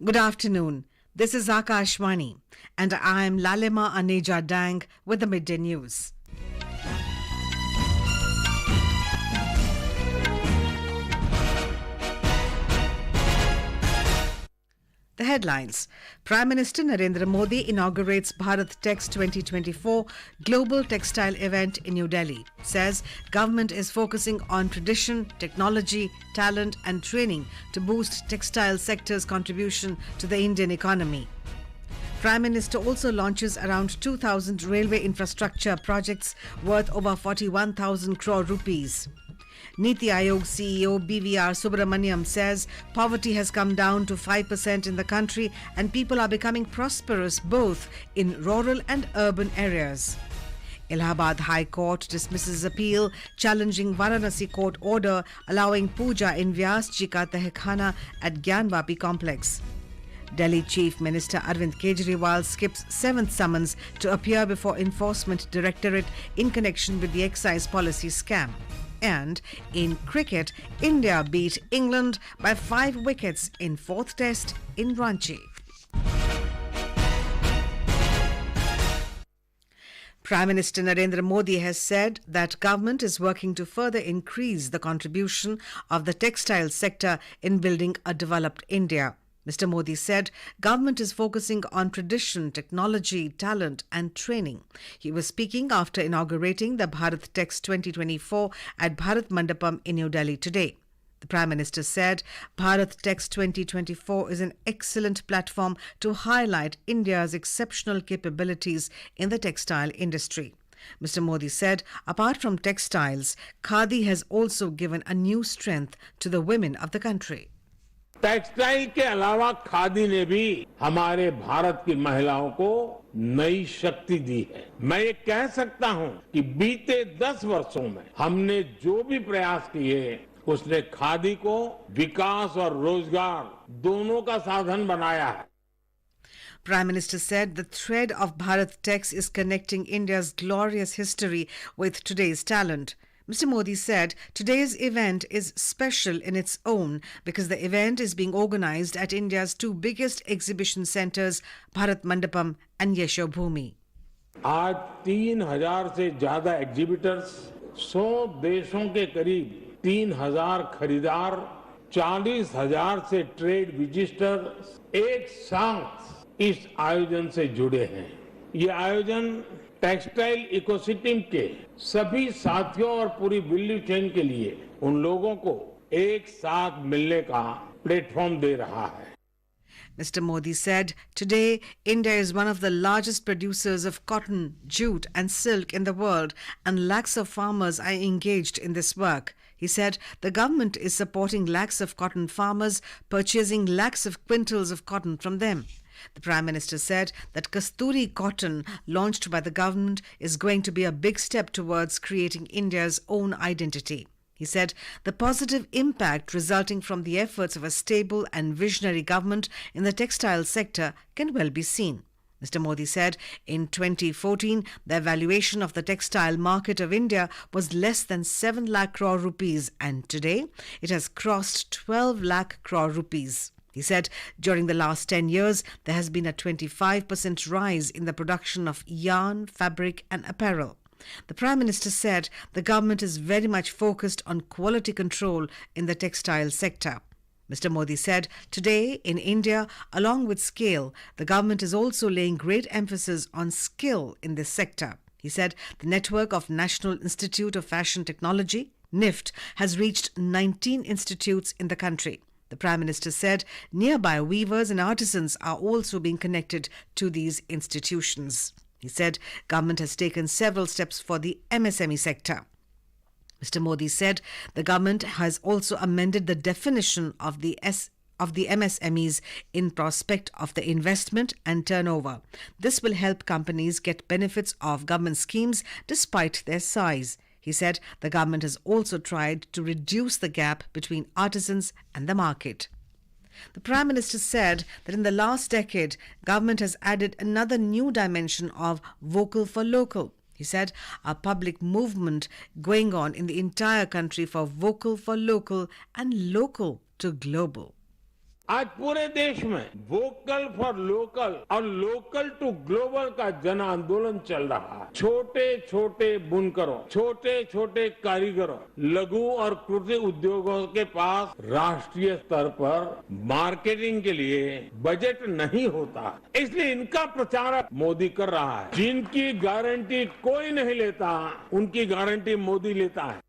Good afternoon. This is Akashvani, and I am Lalema Aneja Dang with the Midday News. The headlines. Prime Minister Narendra Modi inaugurates Bharat Tex 2024 global textile event in New Delhi. Says government is focusing on tradition, technology, talent and training to boost textile sector's contribution to the Indian economy. Prime Minister also launches around 2,000 railway infrastructure projects worth over 41,000 crore rupees. NITI Aayog CEO Subrahmanyam says poverty has come down to 5% in the country and people are becoming prosperous both in rural and urban areas. Allahabad High Court dismisses appeal challenging Varanasi court order allowing puja in Vyas Ji ka Tehkhana at Gyanvapi complex. Delhi Chief Minister Arvind Kejriwal skips 7th summons to appear before Enforcement Directorate in connection with the excise policy scam. And in cricket, India beat England by 5 wickets in 4th Test in Ranchi. Prime Minister Narendra Modi has said that government is working to further increase the contribution of the textile sector in building a developed India. Mr. Modi said government is focusing on tradition, technology, talent and training. He was speaking after inaugurating the Bharat Tex 2024 at Bharat Mandapam in New Delhi today. The Prime Minister said Bharat Tex 2024 is an excellent platform to highlight India's exceptional capabilities in the textile industry. Mr. Modi said apart from textiles, Khadi has also given a new strength to the women of the country. Textile के अलावा खादी ने भी हमारे भारत की महिलाओं को नई शक्ति दी है। मैं ये कह सकता हूं कि बीते 10 वर्षों में हमने जो भी प्रयास किए उसने खादी को विकास और रोजगार दोनों का साधन बनाया है। Prime Minister said the thread of Bharat Tex is connecting India's glorious history with today's talent. Mr. Modi said today's event is special in its own because the event is being organized at India's 2 biggest exhibition centers, Bharat Mandapam and Yashobhumi. आज 3,000 से ज्यादा exhibitors, 100 देशों के करीब 3,000 खरीदार, 40,000 से trade visitors एक साथ इस आयोजन से जुड़े हैं। ये आयोजन टेक्सटाइल इकोसिस्टम के सभी साथियों और पूरी वैल्यू चेन के लिए उन लोगों को एक साथ मिलने का प्लेटफॉर्म दे रहा है। Mr. Modi said, today India is one of the largest producers of cotton, jute and silk in the world and lakhs of farmers are engaged in this work. He said the government is supporting lakhs of cotton farmers, purchasing lakhs of quintals of cotton from them. The Prime Minister said that Kasturi cotton launched by the government is going to be a big step towards creating India's own identity. He said the positive impact resulting from the efforts of a stable and visionary government in the textile sector can well be seen. Mr. Modi said in 2014 the valuation of the textile market of India was less than 7 lakh crore rupees and today it has crossed 12 lakh crore rupees. He said during the last 10 years, there has been a 25% rise in the production of yarn, fabric and apparel. The Prime Minister said the government is very much focused on quality control in the textile sector. Mr. Modi said today in India, along with scale, the government is also laying great emphasis on skill in this sector. He said the network of National Institute of Fashion Technology, NIFT, has reached 19 institutes in the country. The Prime Minister said nearby weavers and artisans are also being connected to these institutions. He said government has taken several steps for the MSME sector. Mr. Modi said the government has also amended the definition of the MSMEs in prospect of the investment and turnover. This will help companies get benefits of government schemes despite their size. He said the government has also tried to reduce the gap between artisans and the market. The Prime Minister said that in the last decade, government has added another new dimension of vocal for local. He said a public movement going on in the entire country for vocal for local and local to global. आज पूरे देश में vocal for local और local to global का जन आंदोलन चल रहा है। छोटे छोटे बुनकरों, छोटे छोटे कारीगरों, लघु और कुटीर उद्योगों के पास राष्ट्रीय स्तर पर मार्केटिंग के लिए बजट नहीं होता, इसलिए इनका प्रचार मोदी कर रहा है। जिनकी गारंटी कोई नहीं लेता, उनकी गारंटी मोदी लेता है।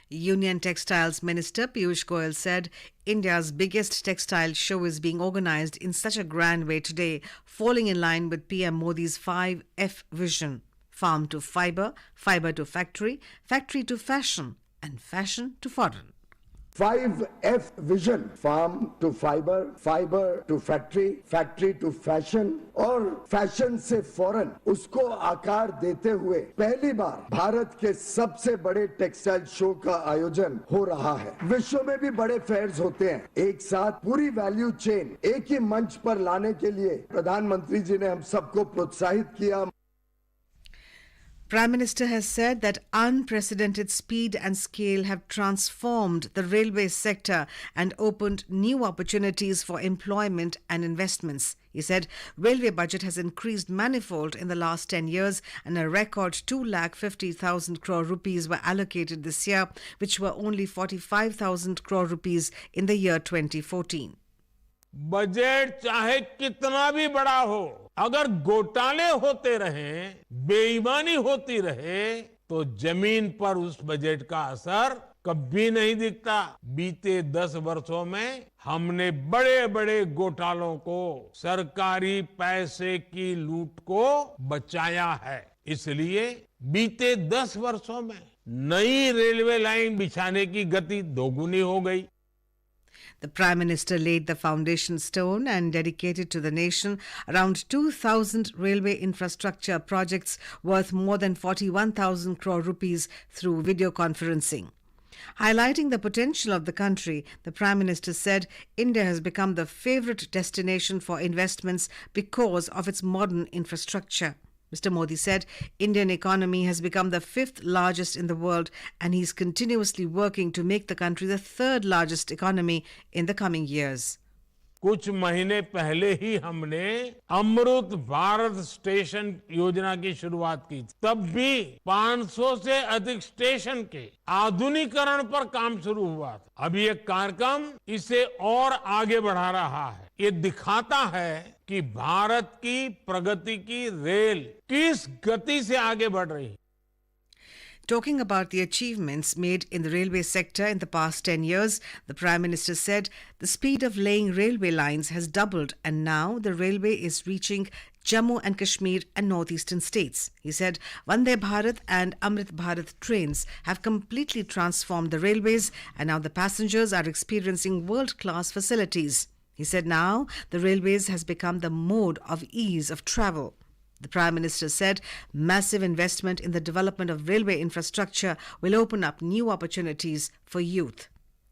Union Textiles Minister Piyush Goyal said India's biggest textile show is being organized in such a grand way today, falling in line with PM Modi's 5F vision: farm to fiber, fiber to factory, factory to fashion, and fashion to foreign. 5F vision: farm to fiber, fiber to factory, factory to fashion और fashion से foreign, उसको आकार देते हुए पहली बार भारत के सबसे बड़े टेक्सटाइल शो का आयोजन हो रहा है। विश्व में भी बड़े फेयर्स होते हैं। एक साथ पूरी वैल्यू चेन एक ही मंच पर लाने के लिए प्रधानमंत्री जी ने हम सबको प्रोत्साहित किया। Prime Minister has said that unprecedented speed and scale have transformed the railway sector and opened new opportunities for employment and investments. He said railway budget has increased manifold in the last 10 years and a record 2,50,000 crore rupees were allocated this year, which were only 45,000 crore rupees in the year 2014. Budget चाहे कितना भी बड़ा हो, अगर घोटाले होते रहे, बेईमानी होती रहे, तो जमीन पर उस बजट का असर कभी नहीं दिखता। बीते 10 वर्षों में हमने बड़े बड़े घोटालों को, सरकारी पैसे की लूट को बचाया है। इसलिए बीते 10 वर्षों में नई रेलवे लाइन बिछाने की गति दोगुनी हो गई। The Prime Minister laid the foundation stone and dedicated to the nation around 2,000 railway infrastructure projects worth more than 41,000 crore rupees through video conferencing. Highlighting the potential of the country, the Prime Minister said India has become the favourite destination for investments because of its modern infrastructure. Mr. Modi said Indian economy has become the 5th largest in the world and he is continuously working to make the country the 3rd largest economy in the coming years. कुछ महीने पहले ही हमने Amrit Bharat station योजना की शुरुआत की। तब भी 500 से अधिक स्टेशन के आधुनिकीकरण पर काम शुरू हुआ था। अब ये कार्यक्रम इसे और आगे बढ़ा रहा है। ये दिखाता है कि भारत की प्रगति की रेल किस गति से आगे बढ़ रही है। Talking about the achievements made in the railway sector in the past 10 years, the Prime Minister said the speed of laying railway lines has doubled and now the railway is reaching Jammu and Kashmir and northeastern states. He said Vande Bharat and Amrit Bharat trains have completely transformed the railways and now the passengers are experiencing world-class facilities. He said now the railways has become the mode of ease of travel. The Prime Minister said massive investment in the development of railway infrastructure will open up new opportunities for youth.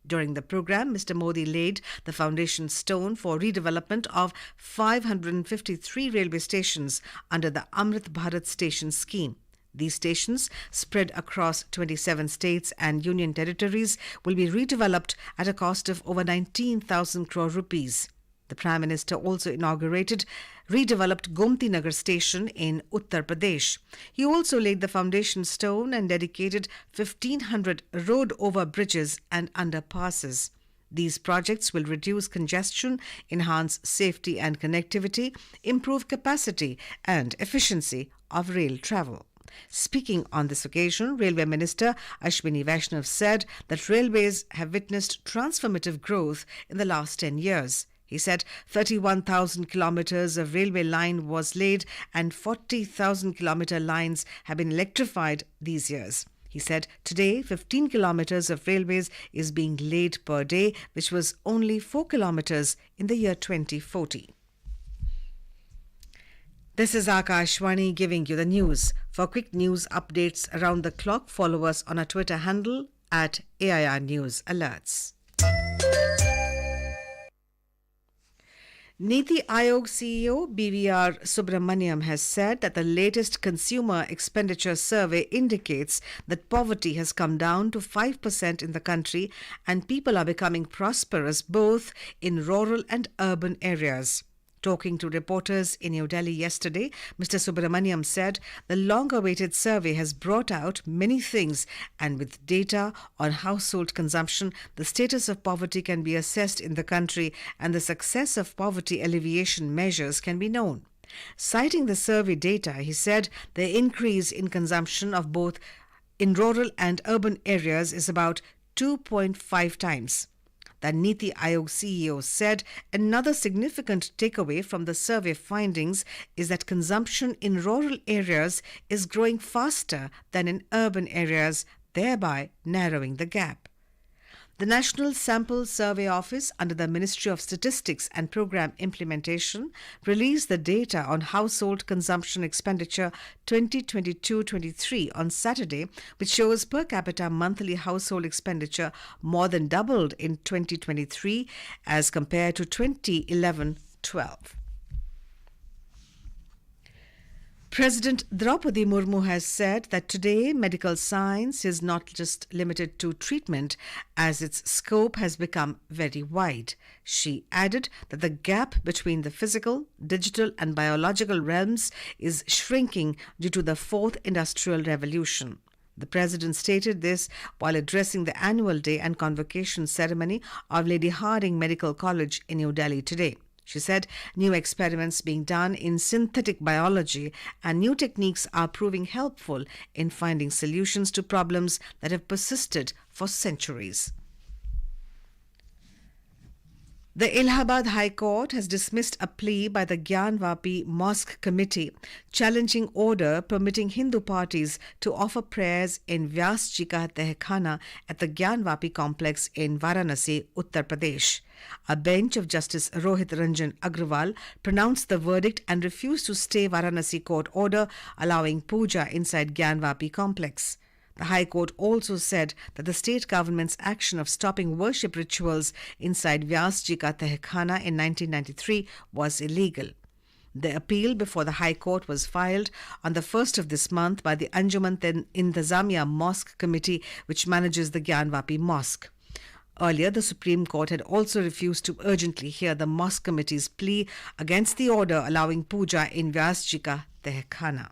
During the program, Mr. Modi laid the foundation stone for redevelopment of 553 railway stations under the Amrit Bharat Station scheme. These stations, spread across 27 states and union territories, will be redeveloped at a cost of over 19,000 crore rupees. The Prime Minister also inaugurated redeveloped Gomti Nagar station in Uttar Pradesh. He also laid the foundation stone and dedicated 1,500 road over bridges and underpasses. These projects will reduce congestion, enhance safety and connectivity, improve capacity and efficiency of rail travel. Speaking on this occasion, Railway Minister Ashwini Vaishnav said that railways have witnessed transformative growth in the last 10 years. He said 31,000 kilometers of railway line was laid and 40,000 kilometer lines have been electrified these years. He said today 15 kilometers of railways is being laid per day, which was only 4 kilometers in the year 2040. This is Akashwani giving you the news. For quick news updates around the clock, follow us on our Twitter handle at AIR News Alerts. NITI Aayog CEO BVR Subrahmanyam has said that the latest consumer expenditure survey indicates that poverty has come down to 5% in the country and people are becoming prosperous both in rural and urban areas. Talking to reporters in New Delhi yesterday, Mr. Subrahmanyam said the long-awaited survey has brought out many things, and with data on household consumption, the status of poverty can be assessed in the country and the success of poverty alleviation measures can be known. Citing the survey data, he said the increase in consumption of both in rural and urban areas is about 2.5 times. The NITI Aayog CEO said another significant takeaway from the survey findings is that consumption in rural areas is growing faster than in urban areas, thereby narrowing the gap. The National Sample Survey Office under the Ministry of Statistics and Program Implementation released the data on household consumption expenditure 2022-23 on Saturday, which shows per capita monthly household expenditure more than doubled in 2023 as compared to 2011-12. President Draupadi Murmu has said that today medical science is not just limited to treatment as its scope has become very wide. She added that the gap between the physical, digital and biological realms is shrinking due to the fourth industrial revolution. The President stated this while addressing the annual day and convocation ceremony of Lady Hardinge Medical College in New Delhi today. She said new experiments being done in synthetic biology and new techniques are proving helpful in finding solutions to problems that have persisted for centuries. The Allahabad High Court has dismissed a plea by the Gyanvapi Mosque Committee challenging order permitting Hindu parties to offer prayers in Vyas Ji ka Tehkhana at the Gyanvapi complex in Varanasi, Uttar Pradesh. A bench of Justice Rohit Ranjan Agrawal pronounced the verdict and refused to stay Varanasi court order allowing puja inside Gyanvapi complex. The High Court also said that the state government's action of stopping worship rituals inside Vyas Ji ka Tehkhana in 1993 was illegal. The appeal before the High Court was filed on the 1st of this month by the Anjuman Intizamiya Mosque Committee, which manages the Gyanvapi Mosque. Earlier, the Supreme Court had also refused to urgently hear the Mosque Committee's plea against the order allowing puja in Vyas Ji ka Tehkhana.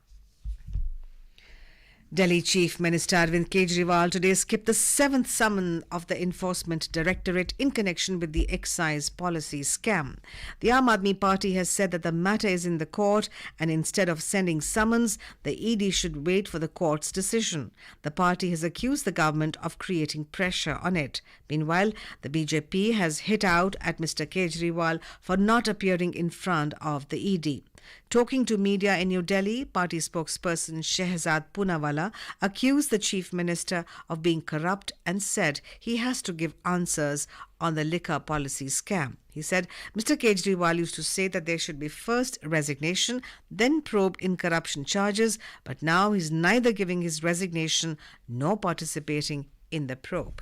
Delhi Chief Minister Arvind Kejriwal today skipped the 7th summon of the Enforcement Directorate in connection with the excise policy scam. The Aam Aadmi Party has said that the matter is in the court and instead of sending summons, the ED should wait for the court's decision. The party has accused the government of creating pressure on it. Meanwhile, the BJP has hit out at Mr. Kejriwal for not appearing in front of the ED. Talking to media in New Delhi, party spokesperson Shehzad Poonawalla accused the Chief Minister of being corrupt and said he has to give answers on the liquor policy scam. He said Mr. Kejriwal used to say that there should be first resignation, then probe in corruption charges, but now he's neither giving his resignation nor participating in the probe.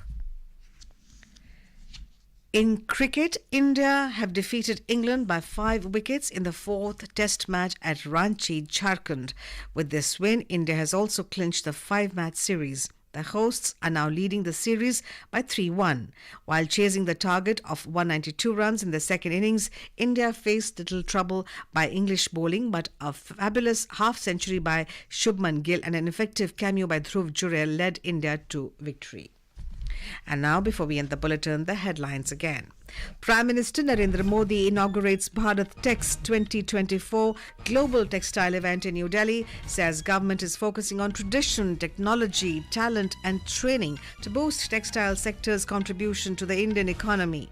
In cricket, India have defeated England by 5 wickets in the 4th Test match at Ranchi, Jharkhand. With this win, India has also clinched the 5-match series. The hosts are now leading the series by 3-1. While chasing the target of 192 runs in the second innings, India faced little trouble by English bowling, but a fabulous half-century by Shubman Gill and an effective cameo by Dhruv Jurel led India to victory. And now, before we end the bulletin, the headlines again. Prime Minister Narendra Modi inaugurates Bharat Tex 2024 global textile event in New Delhi, says government is focusing on tradition, technology, talent and training to boost textile sector's contribution to the Indian economy.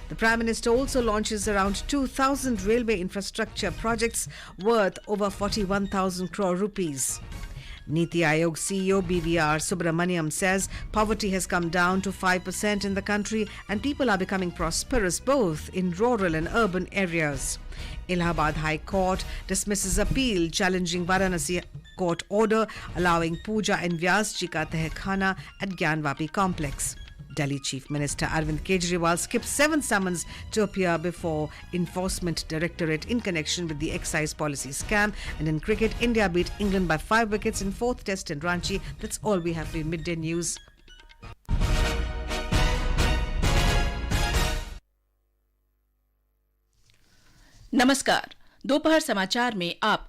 The Prime Minister also launches around 2,000 railway infrastructure projects worth over 41,000 crore rupees. NITI Aayog CEO BVR Subrahmanyam says poverty has come down to 5% in the country and people are becoming prosperous both in rural and urban areas. Allahabad High Court dismisses appeal challenging Varanasi court order allowing puja in Vyas Ji ka Tehkhana at Gyanvapi complex. Delhi Chief Minister Arvind Kejriwal skipped 7 summons to appear before Enforcement Directorate in connection with the excise policy scam. And in cricket, India beat England by 5 wickets in 4th Test in Ranchi. That's all we have for you. Midday News. नमस्कार, दोपहर समाचार में आप